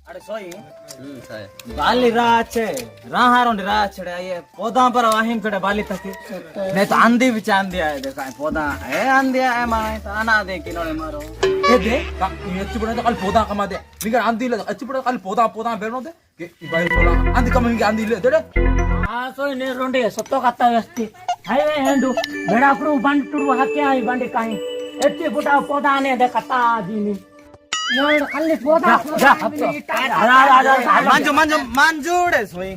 अरे सोई saya. बाली राचे राहारों राचड़े ये पौधा पर वाहिम कड़े बाली तक नहीं तो आंधी भी चांदी आए देखा पौधा है आंधी है माने तो आना दे किनोले मारो दे अच्छी पड़े तो कल पौधा कमा दे निकर आंधी ले अच्छी पड़े कल पौधा पौधा बेरनो दे कि भाई बोला आंधी कम की आंधी ले दे हाँ सोई ने रोंडे सत्तो काता व्यस्ति हाईवे हैंडू बेड़ा करू बंड टुरु हाके आई बंड काई एत्ती पुटा पौधा ने दे कता जीनी यार कल्ली पौधा मांजो मांजो मांजोड़े सोई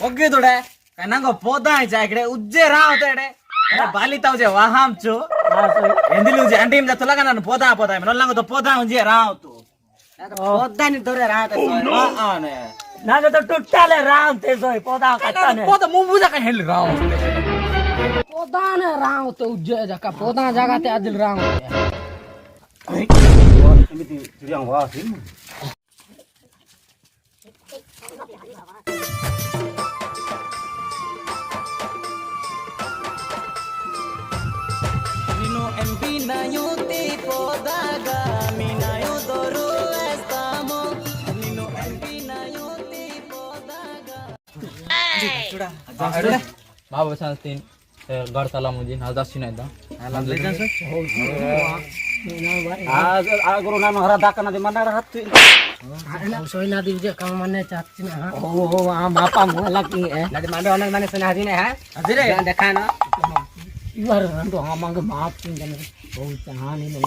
ओके तोड़े कहना को पौधा है जाकड़े उज्जे राव तेड़े अरे बाली ताऊ जे वाहाम चो ಎಂದಿಲು ಜೆ ಅಂಟಿಮ್ ಜತ್ತಲಗ ನಾನು ಪೋದಾ ಪೋದಾ ಮೆನೊಲ್ಲಂಗ तो पौधा उजे राव तो पौधा नि तोरे राव ते आने नागे तो टुट्टाले राव ते सोई पौधा कता ने पौधा मुंबुजा का हेल राव पौधा ने राव तो उज्जे जका पौधा जगह ते अदिल राव एमिति जुड़िया वा SIM Nino empinayo tipo daga minayo doru estamos Nino empinayo tipo daga Sudah Ada. Bawa santin gar salam muji nazar sini ada. guru nama harada kana di mana rahat tu सोई ना दीजिए काम मने चाहती ना ओ मापा मोला की है nadi mande onak mane sena hadine ha hadire dekha na इवर रंडो हामंग माप चिंगन ओ चाहानी ने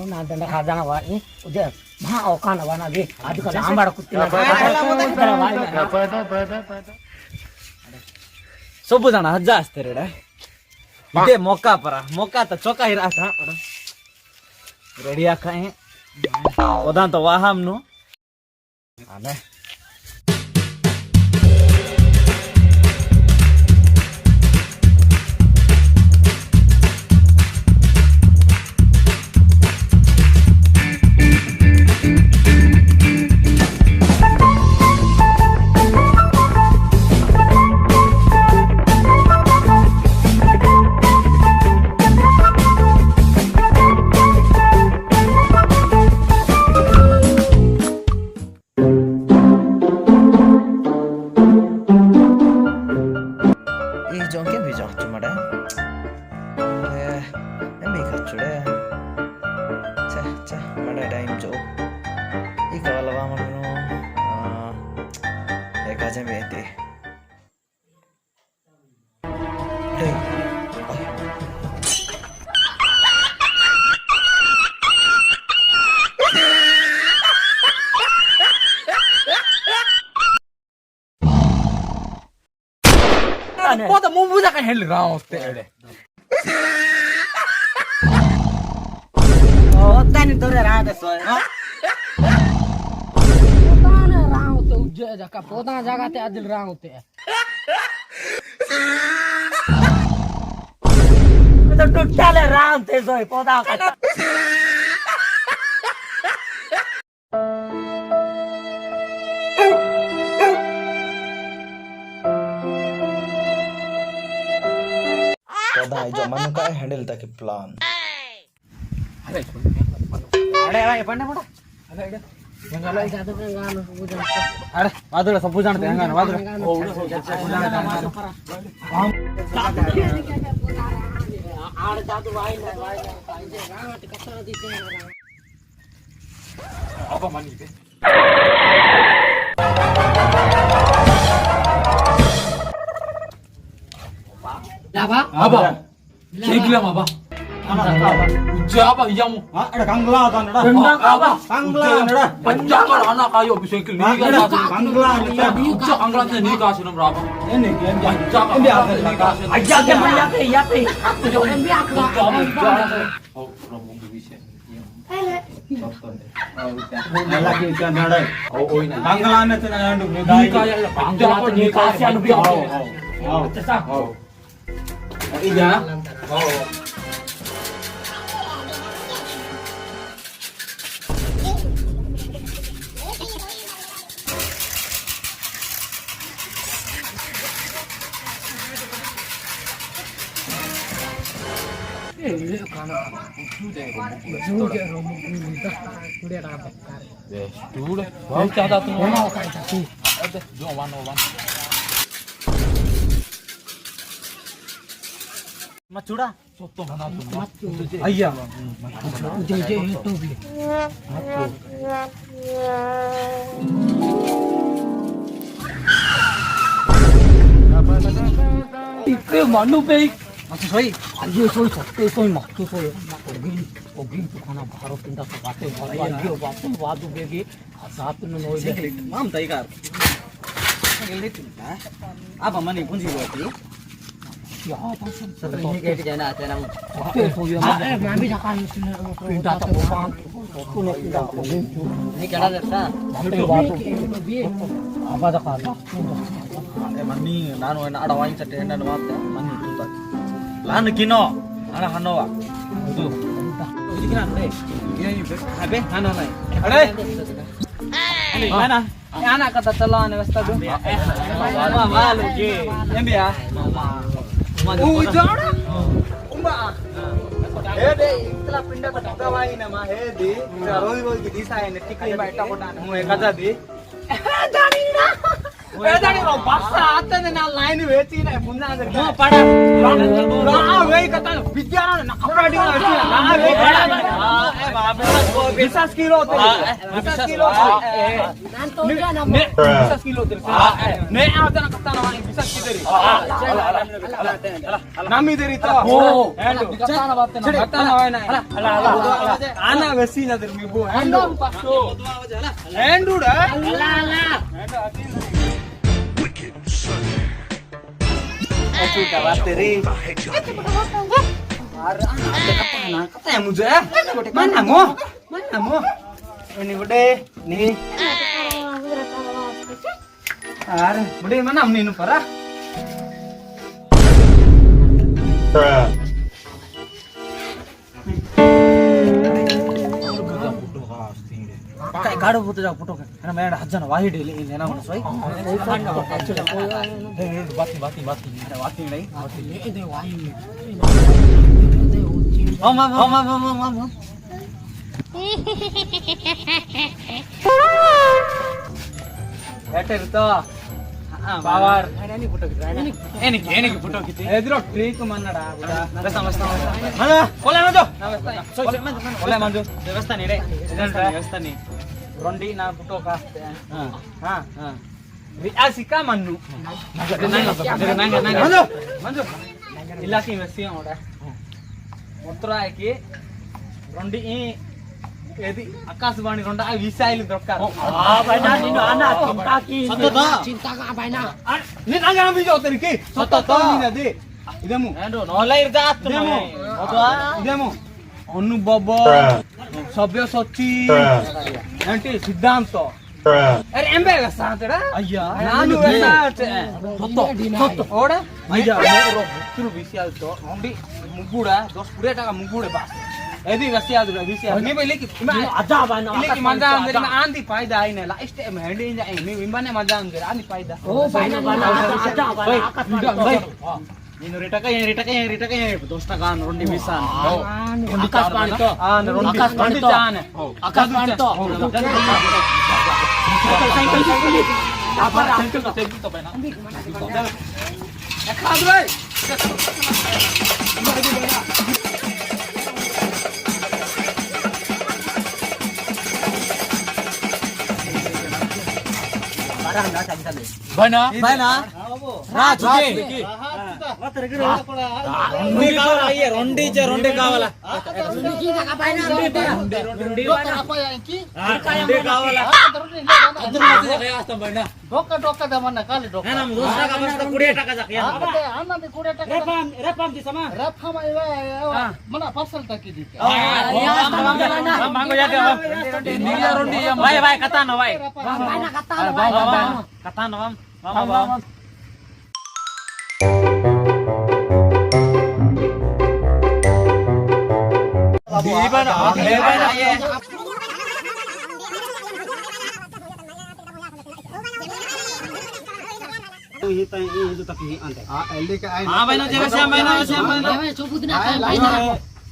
ना दंड खाजा वा इ उजे मा ओकान वा ना दे आज कल आंबाड़ कुत्ती ना सब जना हजा असते रे इते मौका तो चौका ही रहा रेडी आखाए ओदा तो वाहम नु आने पौधा मुंबुजा का हेल राव ते ओदा नि तोरे रात सोय पौधा ने राव तो उज्जे जका पौधा जगह ते अदिल राव ते तो टुट्टाले राव ते सोई पौधा कता पौधा जो मनु का हैंडल तक प्लान अरे भाई पन्ने पड़ा अरे वादुड़ा सब जानते हैं वादुड़ा आड़ जादू वाई ले गावट कतरा दिसे अब मानी पे लाबा अब शेगला माबा Ujaba iyamu. ada kangla kan ada kangla ada Panjangan anak kayu bisa ikut ni kan kangla ada Ujak angkat ni kasih nama berapa? ini kan Panjang ini apa aja ke banyak ke ya te yang biak Oh, rombong bisa. lagi kan ada Oh, ini. kangla ada tu nak duduk Ni kaya lah. Panjang ni kasih anu biar. cesak Oh. iya Oh. Sudah. Wow, cada tu. Ada, jo one. ಮಚ್ಚುಡ Soto mana tu. ಅಯ್ಯ Itu manu baik. ಮಚ್ಚು soy Ayo soy sote soy maktu soy. Ogin tu kana bharo pinda ka bate. Ayo batu batu begi. Saat nu noi de. ಮಾಮ್ ತೈಗಾರ್ apa mani punji buati Ya pasal. sote Sote soy mami jakan pinda ta bopang. Soto ne pinda ogin tu. ni kada detta Batu batu. Apa jakan? ಮನ್ನಿ ನಾನು ಆಡ Y ಚಟ್ಟೆ ಹೆಣ್ಣು ಮಾತೆ ಮನ್ನಿ ತೂತ lawn ಕಿನೋ ಅಣ ಹನ್ನೋವ ಇದು ಉಜಿಕಿನ ಅಂದ್ರೆ ಅಬೆ ನಾನು ನೈ ಅಡೆ ಅಲ್ಲಿ mana anak kata telan wasta du mama malu ge embia ujana umba hede itla pinda patawai na ma hedi roi roi di disa ene tikli ba etta kodan mu ekaja di Edani ro bassa atane na line vechi na munna andre mo pada na vei kata vidyana na apadi na vechi na vei pada e babe bisas kilo te bisas kilo nan to ja na bisas kilo te ne atana kata na bisas kideri nami deri to Kata na batte na. kata na vai na ala ana vesi na der mi bo endo pasto endo da ala Oke, bateri. Kata yang muda. Mana mo? Ini bude, nih. Bude mana amni nu para? Kayak gaduh foto jago foto kan. Karena main ada hajan wahid ini enak mana soy. Bati. Ada wati nih. Ede wahi. Om. Better to. Power. Ini foto kita. Ini foto kita. Edro trick mana dah. Nasta. Mana? Kola manjo. Kola manjo. Devasta nih deh. Devasta nih. Rondi na foto ka. Asika manu. Manjo. Ilaki mesti orang. Motora ki rondi ini. Edi akasvani ronda a visail dokkar baina ninu ana cinta ka baina nin anga bijo teriki soto ni nadi idemu nolai irdat idemu অনুভব সব্যসাচী అంటే సిద్ధాంత అరే ఎంబే వస్తాంటడా అయ్యా నాను వస్తాంటే సొత్త ఓడ అయ్యా తురు విషయాలతో ఉండి ముగ్గుడ 10 টাকা ముగ్గుడే బాస్ ఏది వస్తాదురా విషయాలు నీ బైలేకి అజా బాన ఇలేకి మజా అందరి ఆంది ఫాయిదా అయిన లాస్ట్ టైం హ్యాండి నీ వింబనే మజా అందరి ఆంది ఫాయిదా ఓ బాన అజా బాన ನೀನು ರಿಟಕ 10 টাকা ರೊಂಡಿ ಬಿಸಾನ ಆಕಾಶ ಪಾಣಿತ Bana. రొండి కావాలా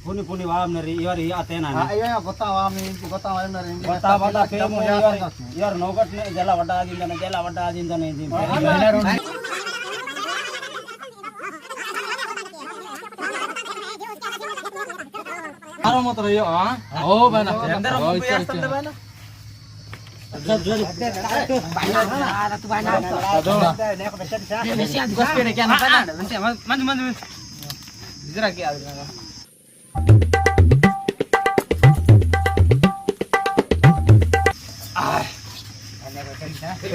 puni waham nari iwari atena ni Iya gota wami gota wami nari. bata bata pemu yar nogat ne jala wada ajindane di Aro motor yo ah. Oh bana. Endar Oh buku ya stande bana. Gospel kya na bana. Nanti maju. Jira kya adna.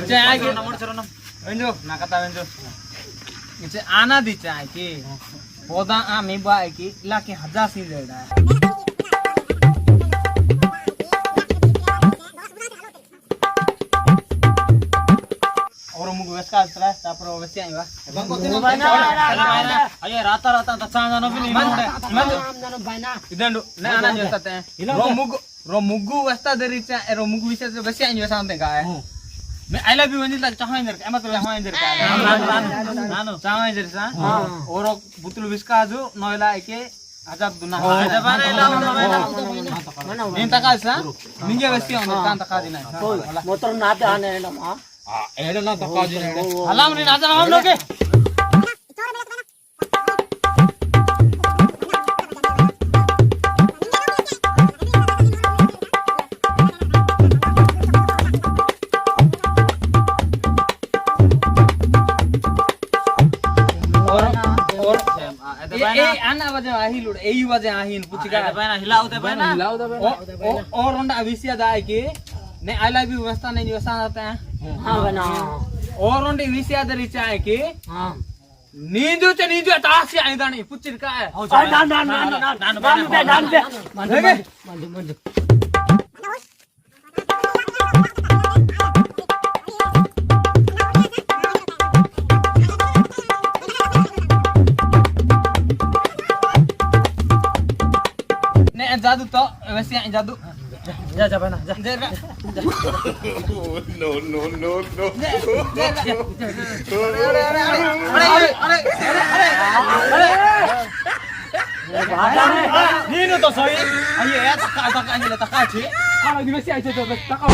Cai ke nomor seronam. Wenjo nakata wenjo. Ice आना दी चाय की पौधा आमी bye की लाके हजार सी देड़ा और Mugu वेस्का straw तापर वेस्या आइवा अये राता तचांगा नो बिनी नोडे इदंडु ने आना जोसते रो मुगु वेस्ता देरिचा रो मुगु विशेष वेस्या आइवा सांते का मैं आई लव यू वंजिल तक चाहा इंदर एमा तो चाहा इंदर का नानो चाहा इंदर सा और बुतुल विस्काजु नोयला एके आजाब दुना आजाब बारे लाव नीन तका सा निंगे वेस्ती on कान तका दिना motor nate ane na ma एडे ना तका जी ने हलाम नी नाजा हम लोगे ए आना वजह आही लुड एई वजह आहीन पुचिका बना हिलाउ दे बना और रोंडा विसिया दाई के ने आई लव यू व्यवस्था नहीं व्यवस्था आते हैं हां बना और रोंडी विसिया दे रिचा है के हां नींदु टासी आई दानी पुचिका है mandu ने जादू तो वैसे जादू जा बना जा ನೀನು तो सोई अये तका तका तका छी हां दिवसी आइछे तो तका